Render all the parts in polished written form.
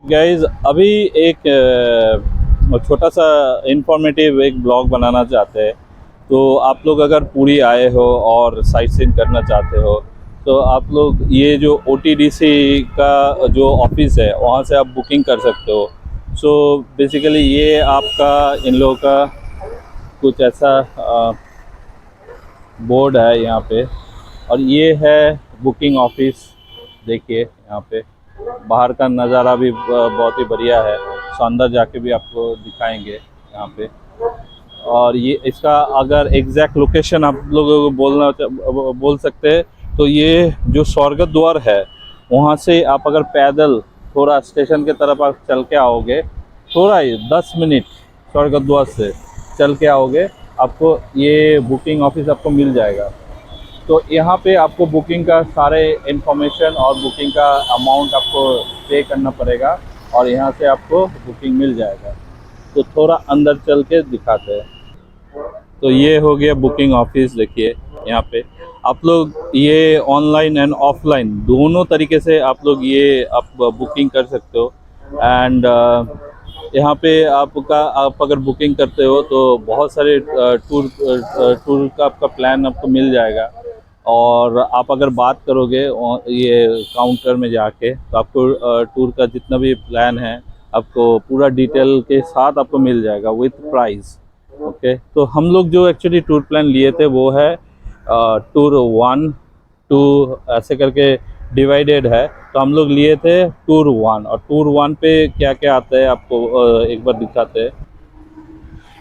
Guys अभी एक छोटा सा इंफॉर्मेटिव एक ब्लॉग बनाना चाहते हैं। तो आप लोग अगर पुरी आए हो और साइट सीइंग करना चाहते हो तो आप लोग ये जो OTDC का जो ऑफिस है वहाँ से आप बुकिंग कर सकते हो। सो बेसिकली ये आपका इन लोगों का कुछ ऐसा बोर्ड है यहाँ पे, और ये है बुकिंग ऑफिस। देखिए यहाँ पे बाहर का नज़ारा भी बहुत ही बढ़िया है। सो अंदर जाके भी आपको दिखाएंगे यहाँ पे। और ये इसका अगर एग्जैक्ट लोकेशन आप लोगों को बोल सकते हैं तो ये जो स्वर्ग द्वार है वहाँ से आप अगर पैदल थोड़ा स्टेशन के तरफ आप चल के आओगे, थोड़ा ही 10 मिनट स्वर्ग द्वार से चल के आओगे, आपको ये बुकिंग ऑफिस आपको मिल जाएगा। तो यहाँ पे आपको बुकिंग का सारे इन्फॉर्मेशन और बुकिंग का अमाउंट आपको पे करना पड़ेगा और यहाँ से आपको बुकिंग मिल जाएगा। तो थोड़ा अंदर चल के दिखाते हैं। तो ये हो गया बुकिंग ऑफिस। देखिए यहाँ पे आप लोग ये ऑनलाइन एंड ऑफलाइन दोनों तरीके से आप लोग ये आप बुकिंग कर सकते हो। एंड यहाँ पे आप अगर बुकिंग करते हो तो बहुत सारे टूर का आपका प्लान आपको मिल जाएगा। और आप अगर बात करोगे ये काउंटर में जाके तो आपको टूर का जितना भी प्लान है आपको पूरा डिटेल के साथ आपको मिल जाएगा विथ प्राइस। ओके, तो हम लोग जो एक्चुअली टूर प्लान लिए थे वो है टूर 1 2 ऐसे करके डिवाइडेड है। तो हम लोग लिए थे टूर 1, और टूर 1 पे क्या क्या आता है आपको एक बार दिखाते हैं।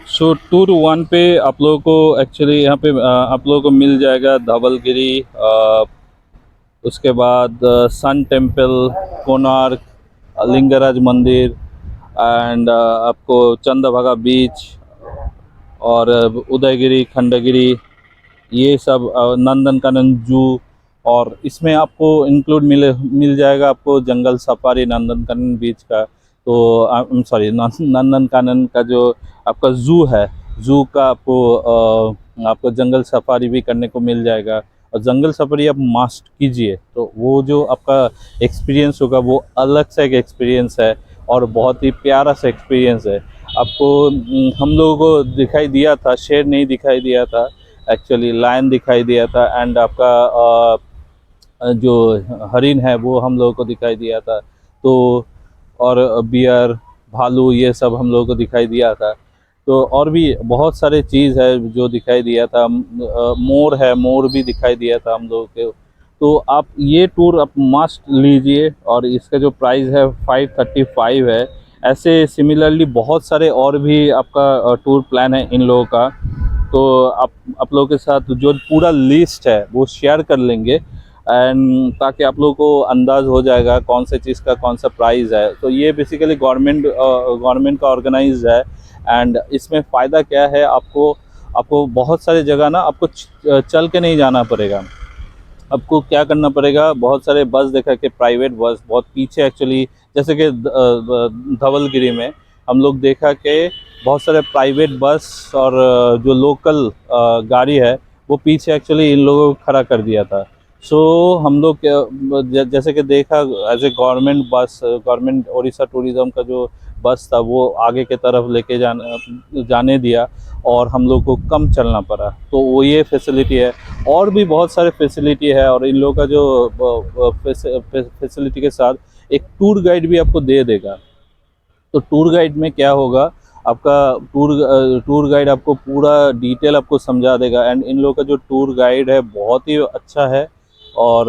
सो टूर 1 पे आप लोगों को एक्चुअली यहाँ पे आप लोगों को मिल जाएगा धवलगिरी, उसके बाद सन टेम्पल, कोणार्क, लिंगराज मंदिर, एंड आपको चंद्रभागा बीच और उदयगिरी, खंडगिरी, ये सब नंदनकानन जू। और इसमें आपको इंक्लूड मिल जाएगा आपको जंगल सफारी नंदनकानन बीच का। तो सॉरी नंदनकानन का जो आपका ज़ू है, ज़ू का आपको जंगल सफारी भी करने को मिल जाएगा। और जंगल सफारी आप मस्ट कीजिए, तो वो जो आपका एक्सपीरियंस होगा वो अलग सा एक एक्सपीरियंस है और बहुत ही प्यारा सा एक्सपीरियंस है। आपको हम लोगों को दिखाई दिया था, शेर नहीं दिखाई दिया था, एक्चुअली लायन दिखाई दिया था। एंड आपका जो हरिन है वो हम लोगों को दिखाई दिया था। तो और बियर, भालू, ये सब हम लोगों को दिखाई दिया था। तो और भी बहुत सारे चीज़ है जो दिखाई दिया था। मोर है, मोर भी दिखाई दिया था हम लोगों के। तो आप ये टूर आप मस्ट लीजिए, और इसका जो प्राइस है 535 है। ऐसे सिमिलरली बहुत सारे और भी आपका टूर प्लान है इन लोगों का। तो आप लोगों के साथ जो पूरा लिस्ट है वो शेयर कर लेंगे, एंड ताकि आप लोगों को अंदाज़ हो जाएगा कौन से चीज़ का कौन सा प्राइस है। तो ये बेसिकली गवर्नमेंट का ऑर्गेनाइज है। एंड इसमें फ़ायदा क्या है, आपको बहुत सारे जगह ना आपको चल के नहीं जाना पड़ेगा। आपको क्या करना पड़ेगा, बहुत सारे बस देखा कि प्राइवेट बस बहुत पीछे एक्चुअली, जैसे कि धवलगिरी में हम लोग देखा कि बहुत सारे प्राइवेट बस और जो लोकल गाड़ी है वो पीछे एक्चुअली इन लोगों को खड़ा कर दिया था। सो हम लोग जैसे कि देखा एज ए गवर्नमेंट बस, गवर्नमेंट उड़ीसा टूरिज़्म का जो बस था वो आगे के तरफ लेके जाने दिया और हम लोग को कम चलना पड़ा। तो वो ये फैसिलिटी है। और भी बहुत सारे फैसिलिटी है, और इन लोगों का जो फैसिलिटी के साथ एक टूर गाइड भी आपको दे देगा। तो टूर गाइड में क्या होगा, आपका टूर गाइड आपको पूरा डिटेल आपको समझा देगा। एंड इन लोगों का जो टूर गाइड है बहुत ही अच्छा है और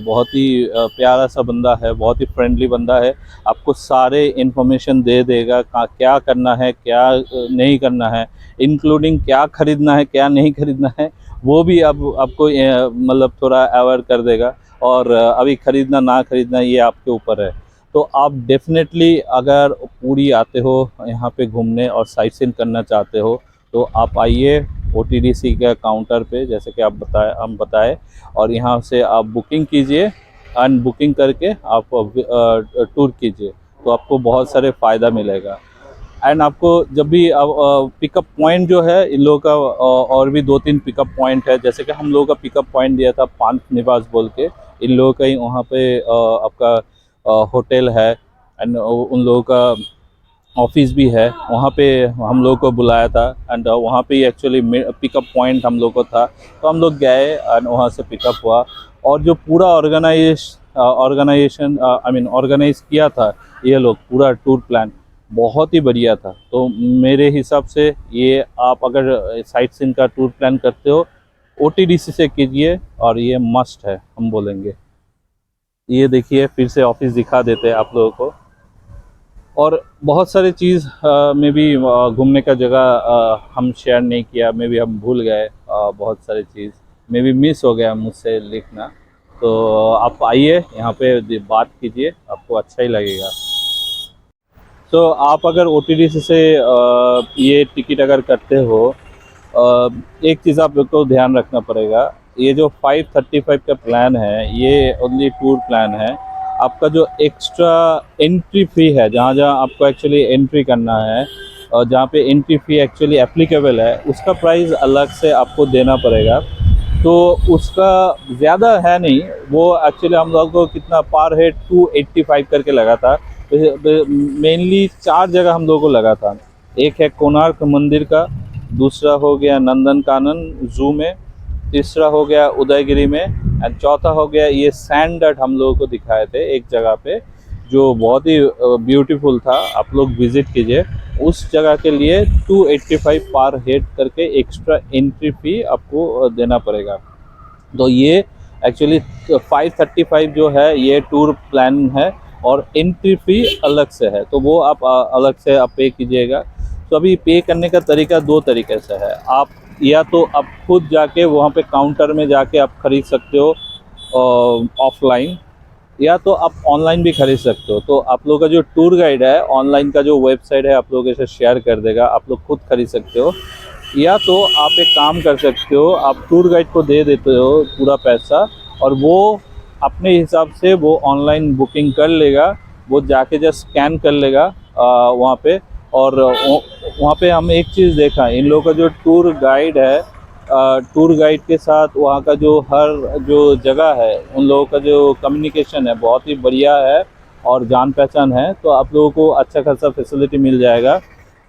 बहुत ही प्यारा सा बंदा है, बहुत ही फ्रेंडली बंदा है। आपको सारे इन्फॉर्मेशन दे देगा क्या करना है, क्या नहीं करना है, इंक्लूडिंग क्या खरीदना है, क्या नहीं खरीदना है, वो भी आपको मतलब थोड़ा अवेयर कर देगा। और अभी खरीदना ना खरीदना ये आपके ऊपर है। तो आप डेफिनेटली अगर पुरी आते हो यहाँ पे घूमने और साइट सीइंग करना चाहते हो तो आप आइए OTDC के काउंटर पे, जैसे कि हम बताए, और यहाँ से आप बुकिंग कीजिए। एंड बुकिंग करके आप टूर कीजिए तो आपको बहुत सारे फ़ायदा मिलेगा। एंड आपको जब भी पिकअप पॉइंट जो है इन लोगों का और भी 2-3 पिकअप पॉइंट है। जैसे कि हम लोगों का पिकअप पॉइंट दिया था पांच निवास बोल के, इन लोगों का ही वहाँ पे आपका होटल है। एंड उन लोगों का ऑफिस भी है, वहाँ पे हम लोग को बुलाया था। एंड वहाँ पे एक्चुअली पिकअप पॉइंट हम लोग को था, तो हम लोग गए एंड वहाँ से पिकअप हुआ। और जो पूरा ऑर्गेनाइजेशन आई मीन ऑर्गेनाइज किया था ये लोग, पूरा टूर प्लान बहुत ही बढ़िया था। तो मेरे हिसाब से ये आप अगर साइट सीइंग का टूर प्लान करते हो OTDC से कीजिए, और ये मस्ट है हम बोलेंगे। ये देखिए फिर से ऑफिस दिखा देते हैं आप लोगों को। और बहुत सारे चीज़ में भी घूमने का जगह हम शेयर नहीं किया, मे भी हम भूल गए, बहुत सारी चीज़ मे भी मिस हो गया मुझसे लिखना। तो आप आइए यहाँ पे बात कीजिए, आपको अच्छा ही लगेगा। तो आप अगर OTDC से ये टिकट अगर करते हो, एक चीज़ आपको ध्यान रखना पड़ेगा, ये जो 535 का प्लान है ये ओनली टूर प्लान है। आपका जो एक्स्ट्रा एंट्री फ़ी है, जहाँ जहाँ आपको एक्चुअली एंट्री करना है और जहाँ पे एंट्री फ़ी एक्चुअली एप्लीकेबल है, उसका प्राइस अलग से आपको देना पड़ेगा। तो उसका ज़्यादा है नहीं, वो एक्चुअली हम लोग को कितना पर हेड 285 करके लगा था। मेनली 4 जगह हम लोगों को लगा था। एक है कोणार्क मंदिर का, दूसरा हो गया नंदनकानन ज़ू में, तीसरा हो गया उदयगिरी में, एंड चौथा हो गया ये सैंड डट हम लोगों को दिखाए थे एक जगह पे, जो बहुत ही ब्यूटीफुल था। आप लोग विज़िट कीजिए। उस जगह के लिए 285 पर हेड करके एक्स्ट्रा एंट्री फ़ी आपको देना पड़ेगा। तो ये एक्चुअली 535 जो है ये टूर प्लान है, और एंट्री फ़ी अलग से है, तो वो आप अलग से आप पे कीजिएगा। तो अभी पे करने का तरीका 2 तरीके से है। आप या तो आप खुद जाके वहाँ पे काउंटर में जाके आप ख़रीद सकते हो ऑफलाइन, या तो आप ऑनलाइन भी खरीद सकते हो। तो आप लोगों का जो टूर गाइड है, ऑनलाइन का जो वेबसाइट है आप लोगों के साथ शेयर कर देगा, आप लोग खुद खरीद सकते हो। या तो आप एक काम कर सकते हो, आप टूर गाइड को दे देते हो पूरा पैसा, और वो अपने हिसाब से वो ऑनलाइन बुकिंग कर लेगा। वो जाके जस्ट स्कैन कर लेगा वहाँ पे। और वहाँ पे हम एक चीज़ देखा, इन लोगों का जो टूर गाइड है, टूर गाइड के साथ वहाँ का जो हर जो जगह है, उन लोगों का जो कम्युनिकेशन है बहुत ही बढ़िया है और जान पहचान है। तो आप लोगों को अच्छा खासा फैसिलिटी मिल जाएगा।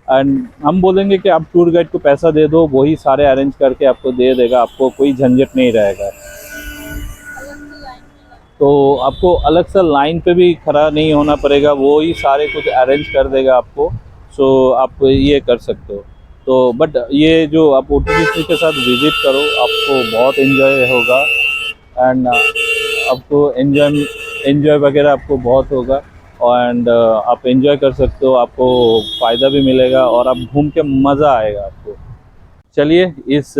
एंड हम बोलेंगे कि आप टूर गाइड को पैसा दे दो, वही सारे अरेंज करके आपको दे देगा, आपको कोई झंझट नहीं रहेगा। तो आपको अलग से लाइन पे भी खड़ा नहीं होना पड़ेगा, वो ही सारे कुछ अरेंज कर देगा आपको। सो आप ये कर सकते हो। तो बट ये जो आप OTDC के साथ विज़िट करो, आपको बहुत एंजॉय होगा। एंड आपको एंजॉय वगैरह आपको बहुत होगा। एंड आप एंजॉय कर सकते हो, आपको फ़ायदा भी मिलेगा और आप घूम के मज़ा आएगा आपको। चलिए इस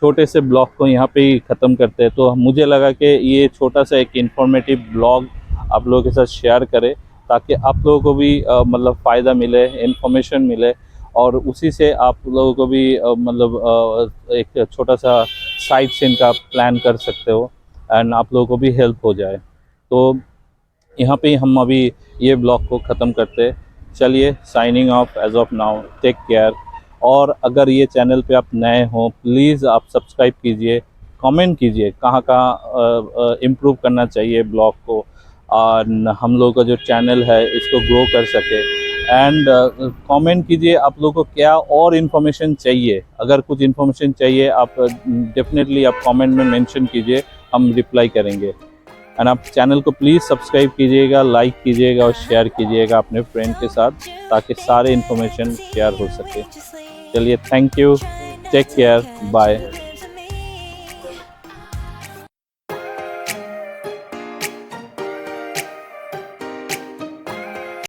छोटे से ब्लॉग को यहाँ पे ही ख़त्म करते हैं। तो मुझे लगा कि ये छोटा सा एक इन्फॉर्मेटिव ब्लॉग आप लोगों के साथ शेयर करें, ताकि आप लोगों को भी मतलब फ़ायदा मिले, इन्फॉर्मेशन मिले, और उसी से आप लोगों को भी मतलब एक छोटा सा साइट सीइंग का प्लान कर सकते हो, एंड आप लोगों को भी हेल्प हो जाए। तो यहाँ पे हम अभी ये ब्लॉग को ख़त्म करते हैं। चलिए signing off as of now, take care. और अगर ये चैनल पे आप नए हो, प्लीज़ आप सब्सक्राइब कीजिए, कमेंट कीजिए कहाँ कहाँ इम्प्रूव करना चाहिए ब्लॉग को, और हम लोगों का जो चैनल है इसको ग्रो कर सके। एंड कमेंट कीजिए आप लोगों को क्या और इन्फॉर्मेशन चाहिए। अगर कुछ इन्फॉर्मेशन चाहिए आप डेफिनेटली आप कमेंट में मेंशन कीजिए, हम रिप्लाई करेंगे। एंड आप चैनल को प्लीज़ सब्सक्राइब कीजिएगा, लाइक कीजिएगा और शेयर कीजिएगा अपने फ्रेंड के साथ, ताकि सारे इन्फॉर्मेशन शेयर हो सके। चलिए thank you, take care, bye.